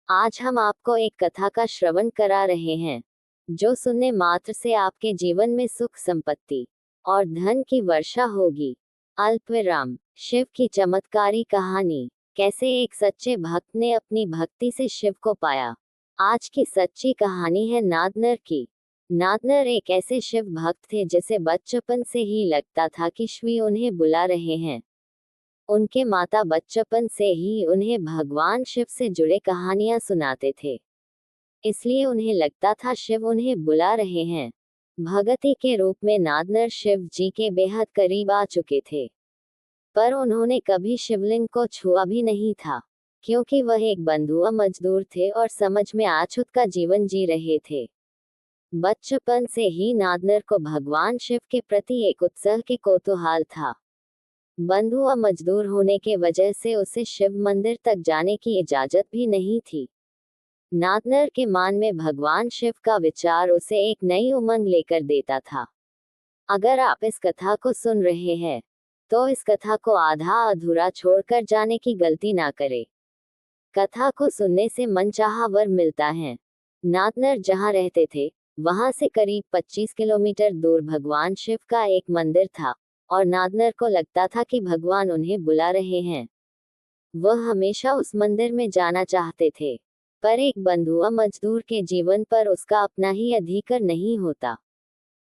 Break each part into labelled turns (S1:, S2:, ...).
S1: आज हम आपको एक कथा का श्रवण करा रहे हैं, जो सुनने मात्र से आपके जीवन में सुख संपत्ति और धन की वर्षा होगी। अल्पविराम। शिव की चमत्कारी कहानी। कैसे एक सच्चे भक्त ने अपनी भक्ति से शिव को पाया। आज की सच्ची कहानी है नादनर की। नादनर एक ऐसे शिव भक्त थे जिसे बचपन से ही लगता था कि शिव उन्हें बुला रहे हैं। उनके माता बचपन से ही उन्हें भगवान शिव से जुड़े कहानियां सुनाते थे, इसलिए उन्हें लगता था शिव उन्हें बुला रहे हैं। भगति के रूप में नादनर शिव जी के बेहद करीब आ चुके थे, पर उन्होंने कभी शिवलिंग को छुआ भी नहीं था, क्योंकि वह एक बंधुआ मजदूर थे और समझ में आछूत का जीवन जी रहे थे। बचपन से ही नादनर को भगवान शिव के प्रति एक उत्साह के कौतूहल था। बंधुआ मजदूर होने के वजह से उसे शिव मंदिर तक जाने की इजाजत भी नहीं थी। नादनर के मन में भगवान शिव का विचार उसे एक नई उमंग लेकर देता था। अगर आप इस कथा को सुन रहे हैं, तो इस कथा को आधा अधूरा छोड़कर जाने की गलती ना करें। कथा को सुनने से मनचाहा वर मिलता है। नादनर जहाँ रहते थे, वहां से करीब 25 किलोमीटर दूर भगवान शिव का एक मंदिर था, और नादनर को लगता था कि भगवान उन्हें बुला रहे हैं। वह हमेशा उस मंदिर में जाना चाहते थे, पर एक बंधुआ मजदूर के जीवन पर उसका अपना ही अधिकार नहीं होता।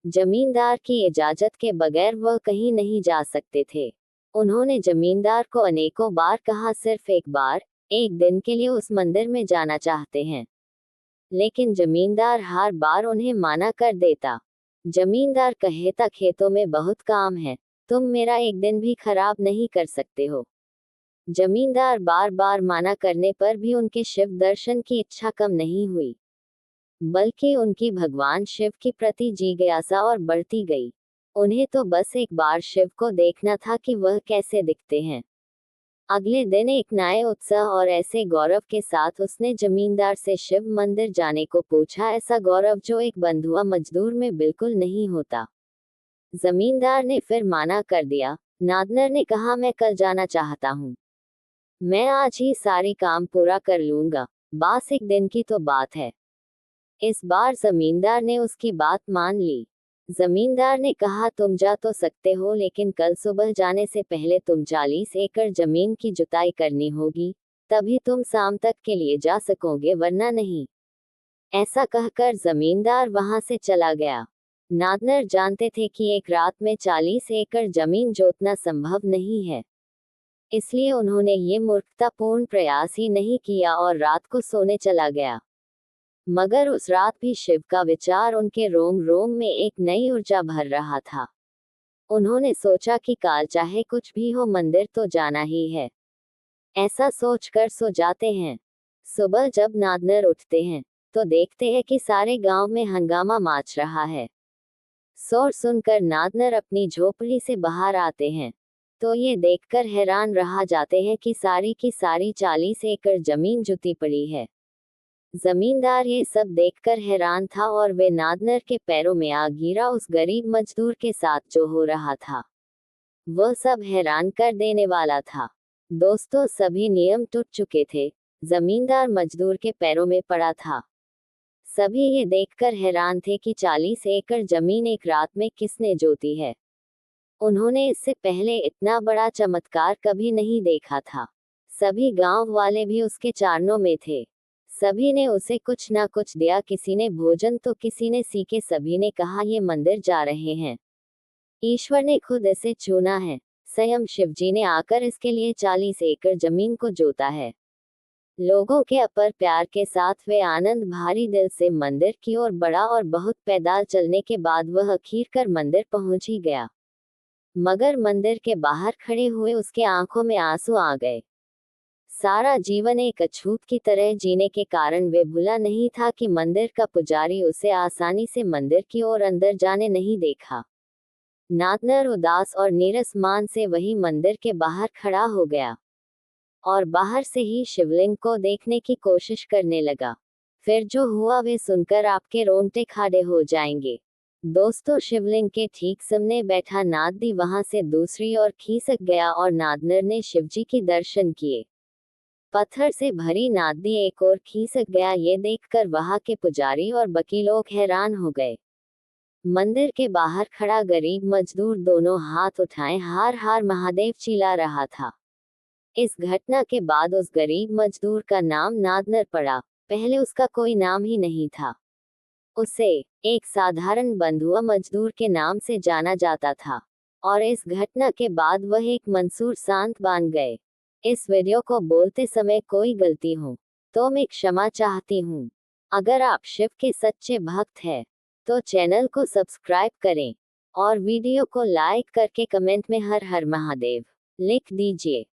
S1: जमींदार की इजाजत के बगैर वह कहीं नहीं जा सकते थे। उन्होंने जमींदार को अनेकों बार कहा, सिर्फ एक बार, एक दिन के लिए उस मंदिर में जाना चाहते हैं, लेकिन जमींदार हर बार उन्हें माना कर देता। जमींदार कहता, खेतों में बहुत काम है, तुम मेरा एक दिन भी खराब नहीं कर सकते हो। जमींदार बार बार माना करने पर भी उनके शिव दर्शन की इच्छा कम नहीं हुई, बल्कि उनकी भगवान शिव के प्रति जिज्ञासा और बढ़ती गई। उन्हें तो बस एक बार शिव को देखना था कि वह कैसे दिखते हैं। अगले दिन एक नए उत्साह और ऐसे गौरव के साथ उसने जमींदार से शिव मंदिर जाने को पूछा, ऐसा गौरव जो एक बंधुआ मजदूर में बिल्कुल नहीं होता। जमींदार ने फिर माना कर दिया। नादनर ने कहा, मैं कल जाना चाहता हूँ, मैं आज ही सारी काम पूरा कर लूंगा, बस एक दिन की तो बात है। इस बार जमींदार ने उसकी बात मान ली। जमींदार ने कहा, तुम जा तो सकते हो, लेकिन कल सुबह जाने से पहले तुम 40 एकड़ जमीन की जुताई करनी होगी, तभी तुम शाम तक के लिए जा सकोगे, वरना नहीं। ऐसा कहकर जमींदार वहां से चला गया। नादनर जानते थे कि एक रात में 40 एकड़ जमीन जोतना संभव नहीं है, इसलिए उन्होंने ये मूर्खतापूर्ण प्रयास ही नहीं किया और रात को सोने चला गया। मगर उस रात भी शिव का विचार उनके रोम रोम में एक नई ऊर्जा भर रहा था। उन्होंने सोचा कि काल चाहे कुछ भी हो, मंदिर तो जाना ही है। ऐसा सोचकर सो जाते हैं। सुबह जब नादनर उठते हैं, तो देखते हैं कि सारे गांव में हंगामा मच रहा है। शोर सुनकर नादनर अपनी झोपड़ी से बाहर आते हैं, तो ये देखकर हैरान रह जाते हैं कि सारी की सारी 40 एकड़ जमीन जुती पड़ी है। जमींदार ये सब देखकर हैरान था, और वे नादनर के पैरों में आ गिरा उस गरीब मजदूर के साथ जो हो रहा था, वह सब हैरान कर देने वाला था। दोस्तों, सभी नियम टूट चुके थे। जमींदार मजदूर के पैरों में पड़ा था। सभी ये देखकर हैरान थे कि 40 एकड़ जमीन एक रात में किसने जोती है। उन्होंने इससे पहले इतना बड़ा चमत्कार कभी नहीं देखा था। सभी गांव वाले भी उसके चारणों में थे। सभी ने उसे कुछ ना कुछ दिया, किसी ने भोजन तो किसी ने सीखे। सभी ने कहा, ये मंदिर जा रहे हैं, ईश्वर ने खुद इसे चुना है, स्वयं शिवजी ने आकर इसके लिए 40 एकड़ जमीन को जोता है। लोगों के अपर प्यार के साथ वे आनंद भारी दिल से मंदिर की ओर बढ़ा, और बहुत पैदल चलने के बाद वह आखिरकार मंदिर पहुंच ही गया। मगर मंदिर के बाहर खड़े हुए उसके आंखों में आंसू आ गए। सारा जीवन एक अछूत की तरह जीने के कारण वे भूला नहीं था कि मंदिर का पुजारी उसे आसानी से मंदिर की ओर अंदर जाने नहीं देखा। नादनर उदास और नीरस मान से वही मंदिर के बाहर खड़ा हो गया, और बाहर से ही शिवलिंग को देखने की कोशिश करने लगा। फिर जो हुआ वे सुनकर आपके रोंगटे खड़े हो जाएंगे। दोस्तों, शिवलिंग के ठीक सामने बैठा नादी वहां से दूसरी ओर खिसक गया, और नादनर ने शिवजी के दर्शन किए। पत्थर से भरी नादी एक और खिसक गया। ये देखकर वहां के पुजारी और बाकी लोग हैरान हो गए। मंदिर के बाहर खड़ा गरीब मजदूर दोनों हाथ उठाए हार हार महादेव चिल्ला रहा था। इस घटना के बाद उस गरीब मजदूर का नाम नादनर पड़ा। पहले उसका कोई नाम ही नहीं था। उसे एक साधारण बंधुआ मजदूर के नाम से जाना जाता था और इस घटना के बाद वह एक मंसूर शांत बन गए। इस वीडियो को बोलते समय कोई गलती हो तो मैं क्षमा चाहती हूँ। अगर आप शिव के सच्चे भक्त हैं तो चैनल को सब्सक्राइब करें और वीडियो को लाइक करके कमेंट में हर हर महादेव लिख दीजिए।